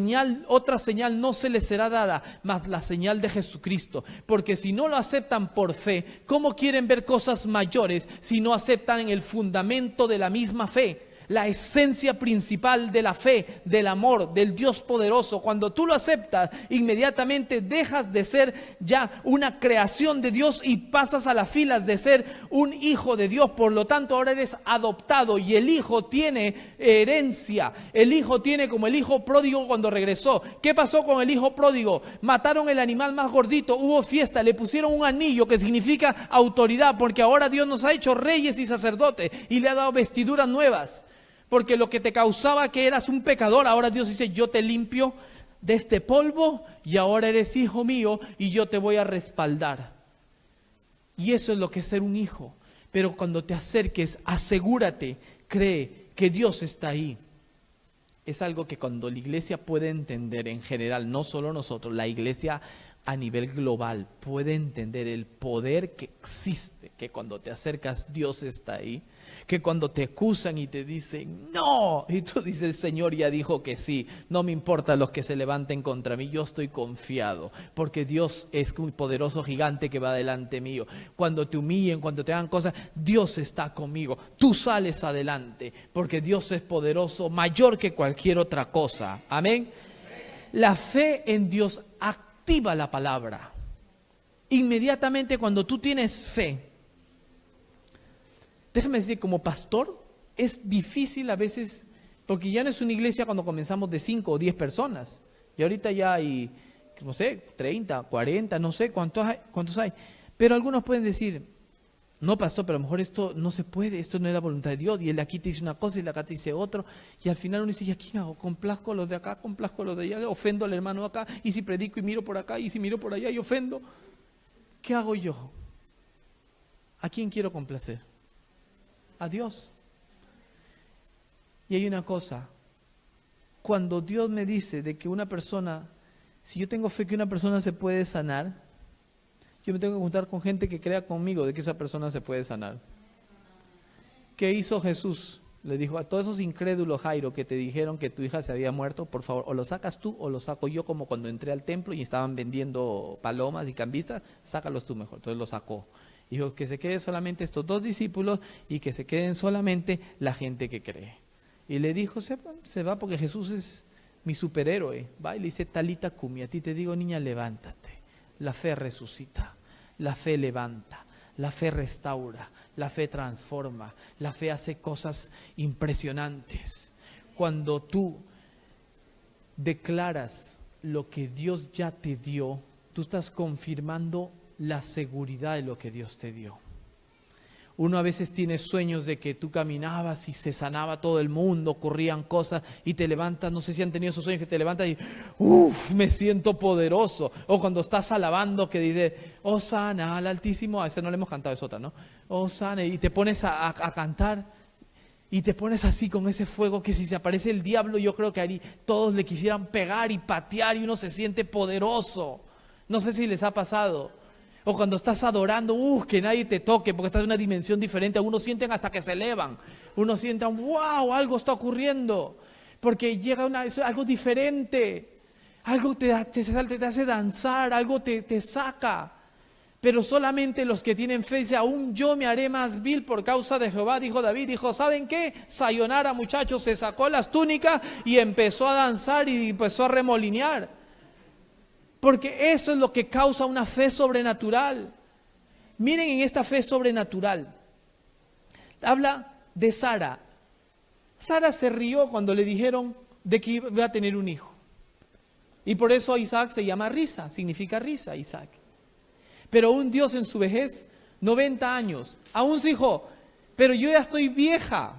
otra señal no se les será dada, mas la señal de Jesucristo. Porque si no lo aceptan por fe, ¿cómo quieren ver cosas mayores si no aceptan el fundamento de la misma fe? La esencia principal de la fe, del amor, del Dios poderoso. Cuando tú lo aceptas, inmediatamente dejas de ser ya una creación de Dios y pasas a las filas de ser un hijo de Dios. Por lo tanto, ahora eres adoptado y el hijo tiene herencia. El hijo tiene como el hijo pródigo cuando regresó. ¿Qué pasó con el hijo pródigo? Mataron el animal más gordito, hubo fiesta, le pusieron un anillo que significa autoridad, porque ahora Dios nos ha hecho reyes y sacerdotes y le ha dado vestiduras nuevas. Porque lo que te causaba que eras un pecador, ahora Dios dice, yo te limpio de este polvo y ahora eres hijo mío y yo te voy a respaldar. Y eso es lo que es ser un hijo. Pero cuando te acerques, asegúrate, cree que Dios está ahí. Es algo que cuando la iglesia puede entender en general, no solo nosotros, la iglesia a nivel global puede entender el poder que existe, que cuando te acercas Dios está ahí, que cuando te acusan y te dicen no, y tú dices el Señor ya dijo que sí, no me importa los que se levanten contra mí, yo estoy confiado, porque Dios es un poderoso gigante que va delante mío. Cuando te humillen, cuando te hagan cosas, Dios está conmigo, tú sales adelante, porque Dios es poderoso, mayor que cualquier otra cosa. Amén. La fe en Dios activa la palabra. Inmediatamente cuando tú tienes fe, déjame decir, como pastor es difícil a veces, porque ya no es una iglesia cuando comenzamos de 5 o 10 personas, y ahorita ya hay, no sé, 30, 40, no sé cuántos hay, pero algunos pueden decir, no pastor, pero a lo mejor esto no se puede, esto no es la voluntad de Dios, y él aquí te dice una cosa y el acá te dice otro, y al final uno dice, ¿y a quién hago? ¿Complazco a los de acá, complazco a los de allá, ofendo al hermano acá, y si predico y miro por acá, y si miro por allá y ofendo? ¿Qué hago yo? ¿A quién quiero complacer? A Dios. Y hay una cosa, cuando Dios me dice de que una persona, si yo tengo fe que una persona se puede sanar, yo me tengo que juntar con gente que crea conmigo de que esa persona se puede sanar. ¿Qué hizo Jesús? Le dijo a todos esos incrédulos, Jairo, que te dijeron que tu hija se había muerto, por favor, o lo sacas tú o lo saco yo, como cuando entré al templo y estaban vendiendo palomas y cambistas, sácalos tú mejor. Entonces lo sacó. Dijo que se queden solamente estos 2 discípulos y que se queden solamente la gente que cree. Y le dijo, se va porque Jesús es mi superhéroe. Va y le dice, Talita cumi, a ti te digo, niña, levántate. La fe resucita, la fe levanta, la fe restaura, la fe transforma, la fe hace cosas impresionantes. Cuando tú declaras lo que Dios ya te dio, tú estás confirmando la seguridad de lo que Dios te dio. Uno a veces tiene sueños de que tú caminabas y se sanaba todo el mundo, ocurrían cosas y te levantas, no sé si han tenido esos sueños que te levantas y me siento poderoso. O cuando estás alabando que dice, oh sana al Altísimo, a ese no le hemos cantado, es otra, ¿no? Oh sana, y te pones a cantar y te pones así con ese fuego que si se aparece el diablo yo creo que ahí todos le quisieran pegar y patear y uno se siente poderoso. No sé si les ha pasado. O cuando estás adorando, que nadie te toque porque estás en una dimensión diferente. Algunos sienten hasta que se elevan. Unos sienten, wow, algo está ocurriendo. Porque llega algo diferente. Algo te hace danzar, algo te saca. Pero solamente los que tienen fe dicen, aún yo me haré más vil por causa de Jehová, dijo David. Dijo, ¿saben qué? Sayonara, muchachos, se sacó las túnicas y empezó a danzar y empezó a remolinear. Porque eso es lo que causa una fe sobrenatural. Miren en esta fe sobrenatural. Habla de Sara. Sara se rió cuando le dijeron de que iba a tener un hijo. Y por eso Isaac se llama risa, significa risa, Isaac. Pero un Dios en su vejez 90 años. Aún su hijo, pero yo ya estoy vieja.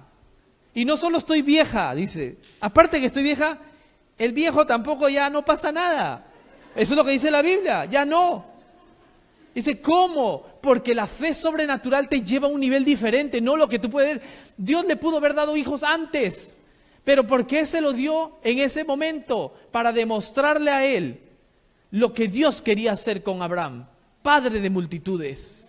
Y no solo estoy vieja, dice, aparte que estoy vieja, el viejo tampoco ya no pasa nada. Eso es lo que dice la Biblia, ya no. Dice, ¿cómo? Porque la fe sobrenatural te lleva a un nivel diferente, no lo que tú puedes ver. Dios le pudo haber dado hijos antes, pero ¿por qué se lo dio en ese momento? Para demostrarle a él lo que Dios quería hacer con Abraham, padre de multitudes.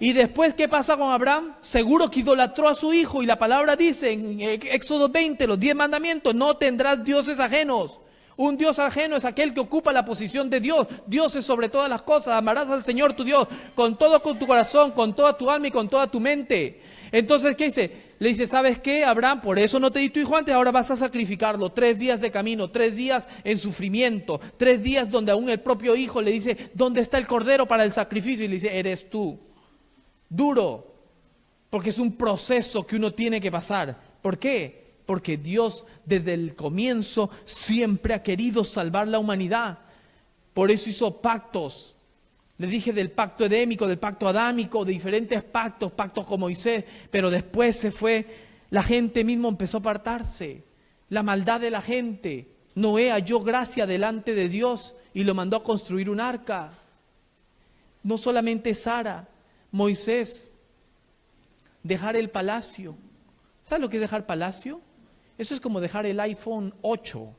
Y después, ¿qué pasa con Abraham? Seguro que idolatró a su hijo, y la palabra dice en Éxodo 20, los 10 mandamientos, no tendrás dioses ajenos. Un Dios ajeno es aquel que ocupa la posición de Dios. Dios es sobre todas las cosas. Amarás al Señor tu Dios con todo con tu corazón, con toda tu alma y con toda tu mente. Entonces, ¿qué dice? Le dice, ¿sabes qué, Abraham? Por eso no te di tu hijo antes, ahora vas a sacrificarlo. 3 días de camino, 3 días en sufrimiento, 3 días donde aún el propio hijo le dice, ¿dónde está el cordero para el sacrificio? Y le dice, eres tú. Duro, porque es un proceso que uno tiene que pasar. ¿Por qué? Porque Dios desde el comienzo siempre ha querido salvar la humanidad. Por eso hizo pactos. Le dije del pacto edémico, del pacto adámico, de diferentes pactos, pactos con Moisés. Pero después se fue, la gente mismo empezó a apartarse. La maldad de la gente. Noé halló gracia delante de Dios y lo mandó a construir un arca. No solamente Sara, Moisés, dejar el palacio. ¿Sabes lo que es dejar palacio? Eso es como dejar el iPhone 8.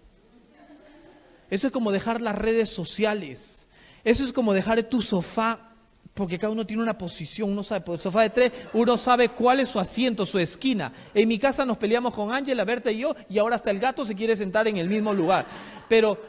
Eso es como dejar las redes sociales. Eso es como dejar tu sofá, porque cada uno tiene una posición, uno sabe, por el sofá de 3, uno sabe cuál es su asiento, su esquina. En mi casa nos peleamos con Ángela, Berta y yo, y ahora hasta el gato se quiere sentar en el mismo lugar. Pero,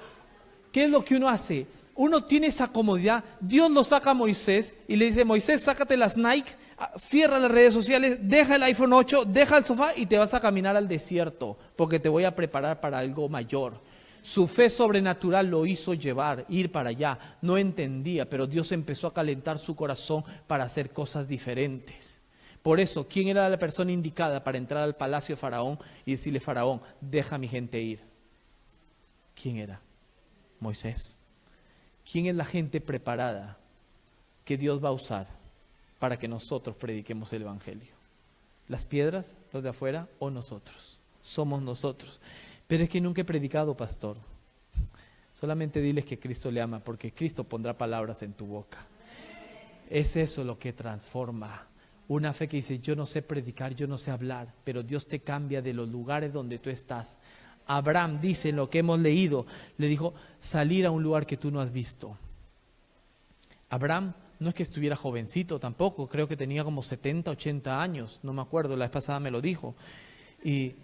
¿qué es lo que uno hace? Uno tiene esa comodidad. Dios lo saca a Moisés y le dice, Moisés, sácate las Nike, cierra las redes sociales, deja el iPhone 8, deja el sofá y te vas a caminar al desierto, porque te voy a preparar para algo mayor. Su fe sobrenatural lo hizo llevar, ir para allá. No entendía, pero Dios empezó a calentar su corazón para hacer cosas diferentes. Por eso, ¿quién era la persona indicada para entrar al palacio de Faraón y decirle, Faraón, deja a mi gente ir? ¿Quién era? Moisés. ¿Quién es la gente preparada que Dios va a usar para que nosotros prediquemos el Evangelio? ¿Las piedras, los de afuera o nosotros? Somos nosotros. Pero es que nunca he predicado, pastor. Solamente diles que Cristo le ama, porque Cristo pondrá palabras en tu boca. Es eso lo que transforma. Una fe que dice, yo no sé predicar, yo no sé hablar, pero Dios te cambia de los lugares donde tú estás. Abraham dice, en lo que hemos leído, le dijo, salir a un lugar que tú no has visto. Abraham no es que estuviera jovencito tampoco, creo que tenía como 70, 80 años, no me acuerdo, la vez pasada me lo dijo. Y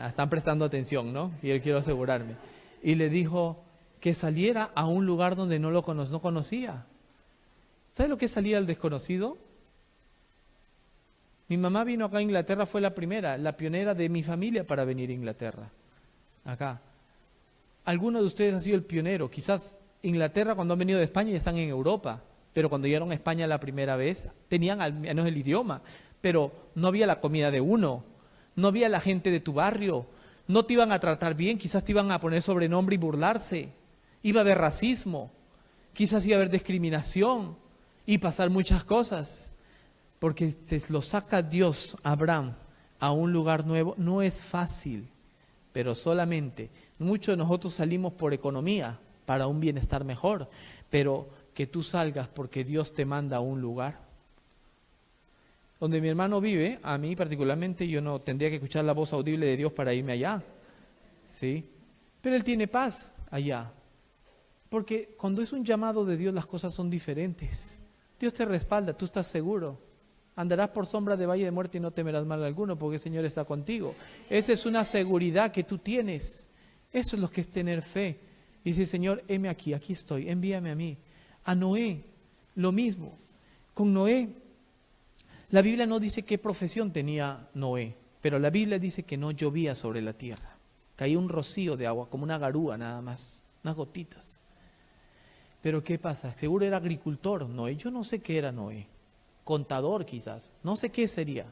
están prestando atención, ¿no? Y yo quiero asegurarme. Y le dijo que saliera a un lugar donde no conocía. ¿Sabes lo que es salir al desconocido? Mi mamá vino acá a Inglaterra, fue la primera, la pionera de mi familia para venir a Inglaterra. Acá. Algunos de ustedes han sido el pionero. Quizás Inglaterra cuando han venido de España ya están en Europa, pero cuando llegaron a España la primera vez, tenían al menos el idioma, pero no había la comida de uno, no había la gente de tu barrio, no te iban a tratar bien, quizás te iban a poner sobrenombre y burlarse, iba a haber racismo, quizás iba a haber discriminación y pasar muchas cosas. Porque te lo saca Dios, Abraham, a un lugar nuevo, no es fácil, pero solamente, muchos de nosotros salimos por economía, para un bienestar mejor, pero que tú salgas porque Dios te manda a un lugar. Donde mi hermano vive, a mí particularmente, yo no tendría que escuchar la voz audible de Dios para irme allá, ¿sí? Pero él tiene paz allá, porque cuando es un llamado de Dios las cosas son diferentes. Dios te respalda, tú estás seguro. Andarás por sombra de valle de muerte y no temerás mal alguno, porque el Señor está contigo. Esa es una seguridad que tú tienes. Eso es lo que es tener fe. Y dice, Señor, heme aquí, aquí estoy, envíame a mí. A Noé, lo mismo. Con Noé, la Biblia no dice qué profesión tenía Noé, pero la Biblia dice que no llovía sobre la tierra. Caía un rocío de agua, como una garúa nada más, unas gotitas. Pero ¿qué pasa? Seguro era agricultor Noé. Yo no sé qué era Noé. Contador quizás, no sé qué sería,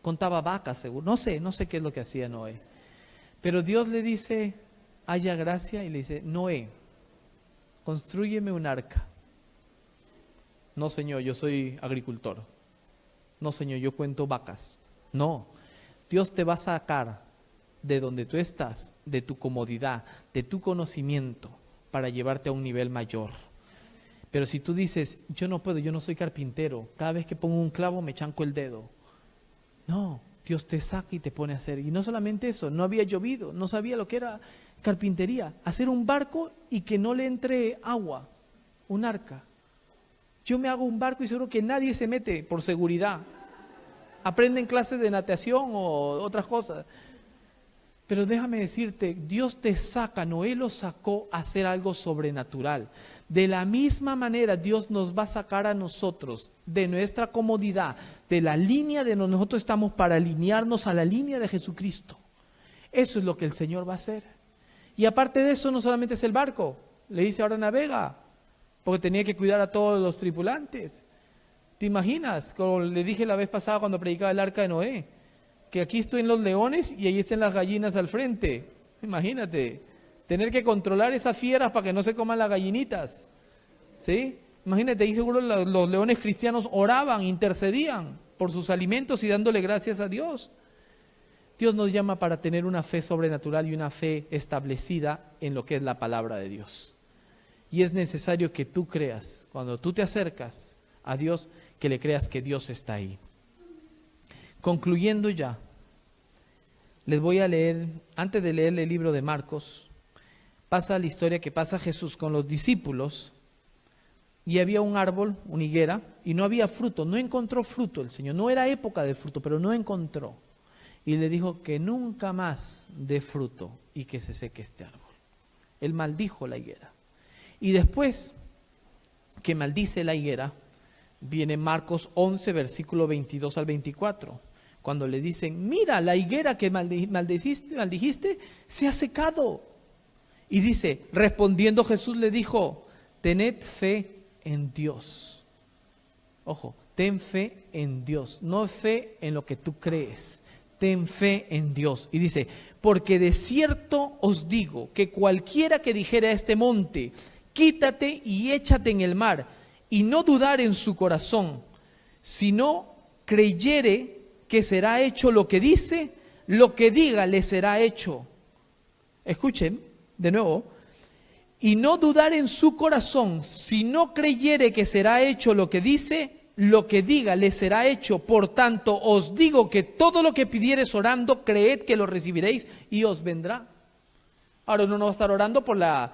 contaba vacas seguro, no sé qué es lo que hacía Noé, pero Dios le dice, haya gracia y le dice, Noé, constrúyeme un arca, No, Señor, yo soy agricultor. No, Señor, yo cuento vacas. No, Dios te va a sacar de donde tú estás, de tu comodidad, de tu conocimiento, para llevarte a un nivel mayor. Pero si tú dices, yo no puedo, yo no soy carpintero, cada vez que pongo un clavo me chanco el dedo. No, Dios te saca y te pone a hacer. Y no solamente eso, no había llovido, no sabía lo que era carpintería. Hacer un barco y que no le entre agua, un arca. Yo me hago un barco y seguro que nadie se mete por seguridad. Aprenden clases de natación o otras cosas. Pero déjame decirte, Dios te saca, Noé lo sacó a hacer algo sobrenatural. De la misma manera, Dios nos va a sacar a nosotros de nuestra comodidad, de la línea de donde nosotros estamos, para alinearnos a la línea de Jesucristo. Eso es lo que el Señor va a hacer. Y aparte de eso, no solamente es el barco. Le dice, ahora navega, porque tenía que cuidar a todos los tripulantes. ¿Te imaginas? Como le dije la vez pasada cuando predicaba el arca de Noé, que aquí estoy en los leones y ahí están las gallinas al frente. Imagínate, tener que controlar esas fieras para que no se coman las gallinitas. ¿Sí? Imagínate, ahí seguro los leones cristianos oraban, intercedían por sus alimentos y dándole gracias a Dios. Dios nos llama para tener una fe sobrenatural y una fe establecida en lo que es la palabra de Dios. Y es necesario que tú creas, cuando tú te acercas a Dios, que le creas que Dios está ahí. Concluyendo ya, les voy a leer, antes de leer el libro de Marcos, pasa la historia que pasa Jesús con los discípulos, y había un árbol, una higuera, y no había fruto, no encontró fruto el Señor, no era época de fruto, pero no encontró. Y le dijo que nunca más dé fruto y que se seque este árbol. Él maldijo la higuera. Y después que maldice la higuera, viene Marcos 11, versículo 22 al 24. Cuando le dicen, mira, la higuera que maldijiste se ha secado. Y dice, respondiendo Jesús le dijo, tened fe en Dios. Ojo, ten fe en Dios, no fe en lo que tú crees. Ten fe en Dios. Y dice, porque de cierto os digo que cualquiera que dijere a este monte, quítate y échate en el mar, y no dudar en su corazón, sino creyere que será hecho lo que dice, lo que diga le será hecho. Escuchen de nuevo. Y no dudar en su corazón, si no creyere que será hecho lo que dice, lo que diga le será hecho. Por tanto, os digo que todo lo que pidiereis orando, creed que lo recibiréis y os vendrá. Ahora uno no va a estar orando por la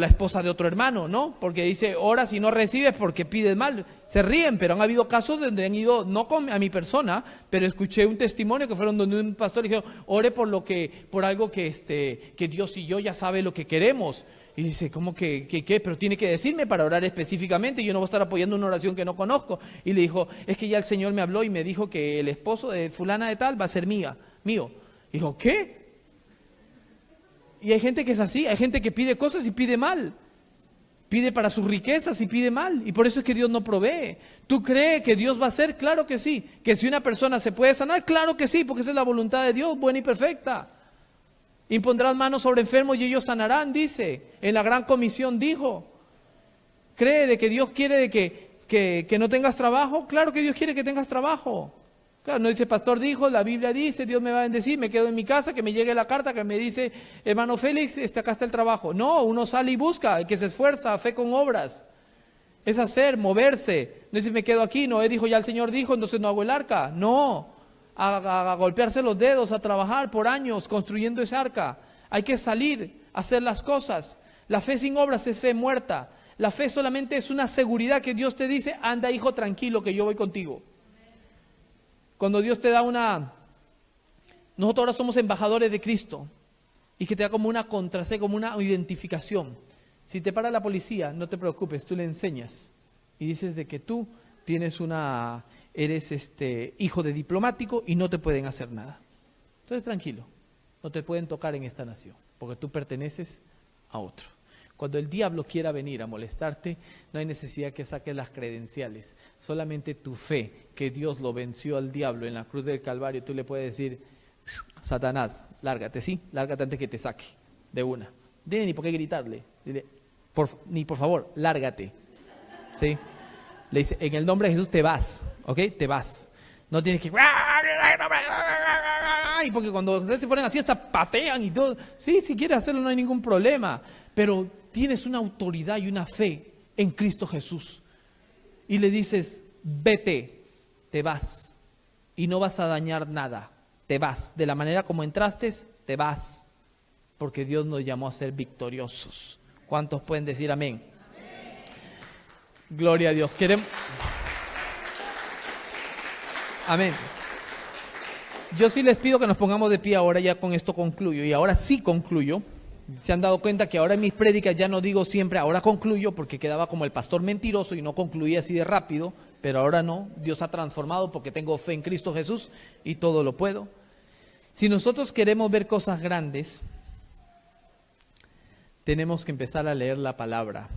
esposa de otro hermano, ¿no? Porque dice, ora si no recibes porque pides mal. Se ríen, pero han habido casos donde han ido, no a mi persona, pero escuché un testimonio que fueron donde un pastor y dijeron, ore por algo que Dios y yo ya sabe lo que queremos. Y dice, ¿cómo que qué? Pero tiene que decirme para orar específicamente, yo no voy a estar apoyando una oración que no conozco. Y le dijo, es que ya el Señor me habló y me dijo que el esposo de fulana de tal va a ser mío. Dijo, ¿qué? Y hay gente que es así, hay gente que pide cosas y pide mal. Pide para sus riquezas y pide mal. Y por eso es que Dios no provee. ¿Tú crees que Dios va a hacer? Claro que sí. ¿Que si una persona se puede sanar? Claro que sí, porque esa es la voluntad de Dios, buena y perfecta. Impondrás manos sobre enfermos y ellos sanarán, dice. En la gran comisión dijo. ¿Cree de que Dios quiere de que no tengas trabajo? Claro que Dios quiere que tengas trabajo. Claro, no dice, pastor dijo, la Biblia dice, Dios me va a bendecir, me quedo en mi casa, que me llegue la carta que me dice, hermano Félix, acá está el trabajo. No, uno sale y busca, el que se esfuerza, fe con obras. Es hacer, moverse. No dice, me quedo aquí, no, dijo, ya el Señor dijo, entonces no hago el arca. No, a golpearse los dedos, a trabajar por años construyendo ese arca. Hay que salir, a hacer las cosas. La fe sin obras es fe muerta. La fe solamente es una seguridad que Dios te dice, anda hijo tranquilo que yo voy contigo. Cuando Dios te da nosotros ahora somos embajadores de Cristo y que te da como una contraseña, como una identificación. Si te para la policía, no te preocupes, tú le enseñas y dices de que tú eres hijo de diplomático y no te pueden hacer nada. Entonces tranquilo, no te pueden tocar en esta nación porque tú perteneces a otro. Cuando el diablo quiera venir a molestarte, no hay necesidad que saques las credenciales. Solamente tu fe, que Dios lo venció al diablo en la cruz del Calvario, tú le puedes decir, Satanás, lárgate, ¿sí? Lárgate antes que te saque, de una. Dile ni por qué gritarle, dile, por favor, lárgate, ¿sí? Le dice, en el nombre de Jesús te vas, ¿ok? Te vas. No tienes que... Porque cuando ustedes se ponen así hasta patean y todo. Sí, si quieres hacerlo no hay ningún problema. Pero tienes una autoridad y una fe en Cristo Jesús. Y le dices, vete, te vas. Y no vas a dañar nada. Te vas. De la manera como entraste, te vas. Porque Dios nos llamó a ser victoriosos. ¿Cuántos pueden decir amén? Amén. Gloria a Dios. Queremos... Amén. Yo sí les pido que nos pongamos de pie ahora, ya con esto concluyo. Y ahora sí concluyo. Se han dado cuenta que ahora en mis prédicas ya no digo siempre, ahora concluyo, porque quedaba como el pastor mentiroso y no concluía así de rápido. Pero ahora no, Dios ha transformado porque tengo fe en Cristo Jesús y todo lo puedo. Si nosotros queremos ver cosas grandes, tenemos que empezar a leer la palabra.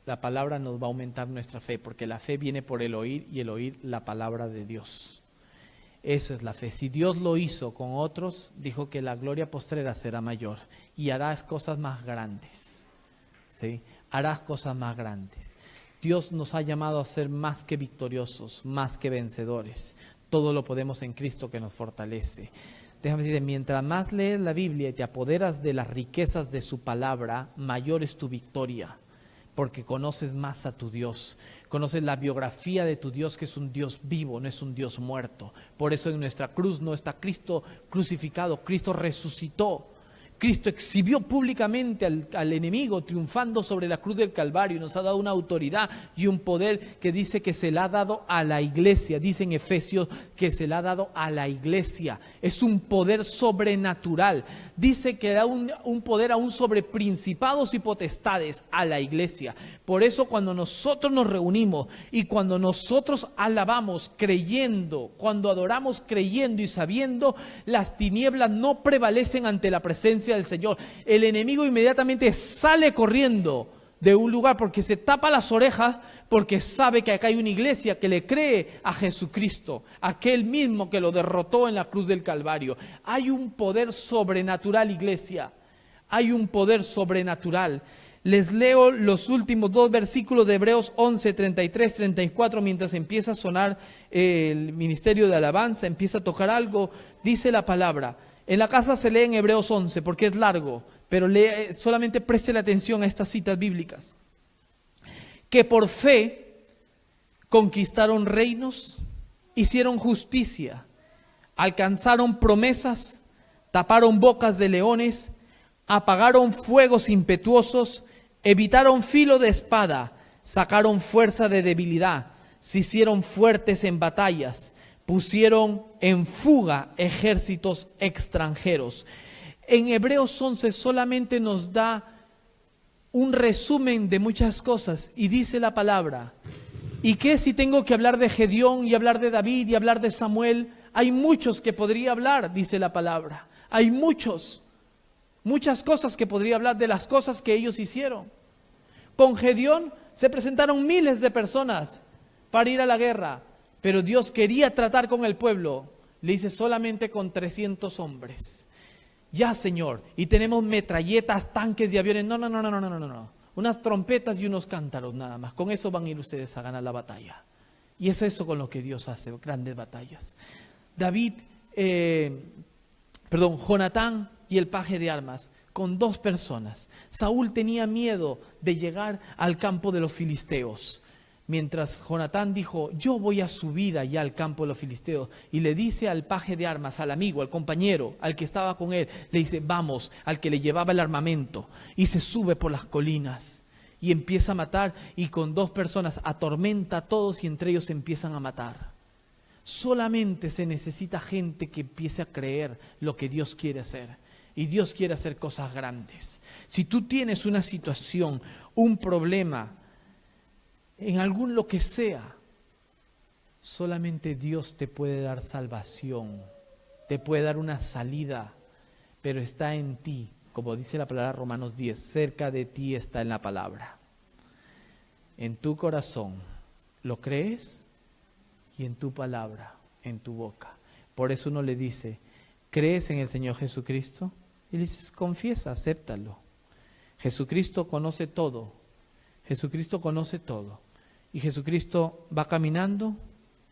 La palabra nos va a aumentar nuestra fe, porque la fe viene por el oír y el oír la palabra de Dios. Eso es la fe. Si Dios lo hizo con otros, dijo que la gloria postrera será mayor y harás cosas más grandes. ¿Sí? Harás cosas más grandes. Dios nos ha llamado a ser más que victoriosos, más que vencedores. Todo lo podemos en Cristo que nos fortalece. Déjame decirte, mientras más lees la Biblia y te apoderas de las riquezas de su palabra, mayor es tu victoria, porque conoces más a tu Dios. Conoces la biografía de tu Dios, que es un Dios vivo, no es un Dios muerto. Por eso en nuestra cruz no está Cristo crucificado, Cristo resucitó. Cristo exhibió públicamente al enemigo, triunfando sobre la cruz del Calvario, y nos ha dado una autoridad y un poder que dice que se le ha dado a la iglesia. Dice en Efesios que se le ha dado a la iglesia. Es un poder sobrenatural. Dice que da un poder aún sobre principados y potestades a la iglesia. Por eso cuando nosotros nos reunimos y cuando nosotros alabamos creyendo, cuando adoramos creyendo y sabiendo, las tinieblas no prevalecen ante la presencia del Señor. El enemigo inmediatamente sale corriendo de un lugar porque se tapa las orejas, porque sabe que acá hay una iglesia que le cree a Jesucristo, aquel mismo que lo derrotó en la cruz del Calvario. Hay un poder sobrenatural, iglesia. Hay un poder sobrenatural. Les leo los últimos 2 versículos de Hebreos 11, 33, 34, mientras empieza a sonar el ministerio de alabanza, empieza a tocar algo. Dice la palabra. En la casa se lee en Hebreos 11 porque es largo, pero solamente preste la atención a estas citas bíblicas. Que por fe conquistaron reinos, hicieron justicia, alcanzaron promesas, taparon bocas de leones, apagaron fuegos impetuosos, evitaron filo de espada, sacaron fuerza de debilidad, se hicieron fuertes en batallas, pusieron en fuga ejércitos extranjeros. En Hebreos 11 solamente nos da un resumen de muchas cosas y dice la palabra. ¿Y qué si tengo que hablar de Gedeón y hablar de David y hablar de Samuel? Hay muchos que podría hablar, dice la palabra. Hay muchas cosas que podría hablar de las cosas que ellos hicieron. Con Gedeón se presentaron miles de personas para ir a la guerra. Pero Dios quería tratar con el pueblo. Le dice solamente con 300 hombres. Ya, Señor. Y tenemos metralletas, tanques de aviones. No. Unas trompetas y unos cántaros nada más. Con eso van a ir ustedes a ganar la batalla. Y es eso con lo que Dios hace, grandes batallas. Jonatán y el paje de armas, con 2 personas. Saúl tenía miedo de llegar al campo de los filisteos. Mientras Jonatán dijo, yo voy a subir allá al campo de los filisteos. Y le dice al paje de armas, al amigo, al compañero, al que estaba con él, le dice, vamos, al que le llevaba el armamento. Y se sube por las colinas y empieza a matar. Y con 2 personas atormenta a todos y entre ellos se empiezan a matar. Solamente se necesita gente que empiece a creer lo que Dios quiere hacer. Y Dios quiere hacer cosas grandes. Si tú tienes una situación, un problema, en algún lo que sea, solamente Dios te puede dar salvación, te puede dar una salida, pero está en ti, como dice la palabra Romanos 10, cerca de ti está en la palabra, en tu corazón, ¿lo crees? Y en tu palabra, en tu boca. Por eso uno le dice, ¿crees en el Señor Jesucristo? Y le dices, confiesa, acéptalo. Jesucristo conoce todo. Jesucristo conoce todo. Y Jesucristo va caminando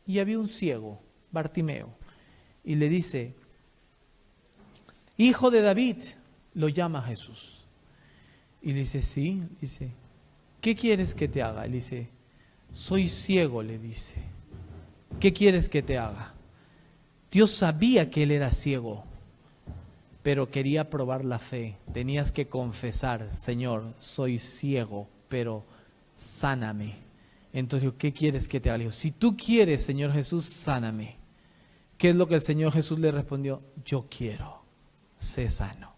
y había un ciego, Bartimeo, y le dice, Hijo de David, lo llama Jesús. Y le dice, sí, dice, ¿qué quieres que te haga? Y le dice, soy ciego, le dice. ¿Qué quieres que te haga? Dios sabía que él era ciego, pero quería probar la fe. Tenías que confesar, Señor, soy ciego, pero sáname. Entonces, ¿qué quieres que te haga? Le dijo, si tú quieres, Señor Jesús, sáname. ¿Qué es lo que el Señor Jesús le respondió? Yo quiero, sé sano.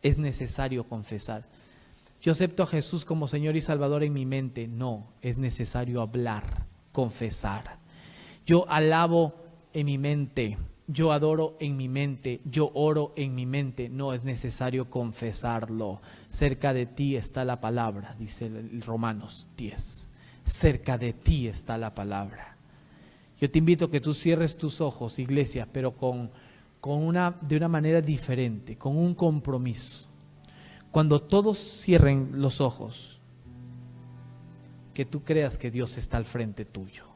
Es necesario confesar. Yo acepto a Jesús como Señor y Salvador en mi mente. No, es necesario hablar, confesar. Yo alabo en mi mente, yo adoro en mi mente, yo oro en mi mente. No, es necesario confesarlo. Cerca de ti está la palabra, dice el Romanos 10. Cerca de ti está la palabra. Yo te invito a que tú cierres tus ojos, iglesia, pero de una manera diferente, con un compromiso. Cuando todos cierren los ojos, que tú creas que Dios está al frente tuyo.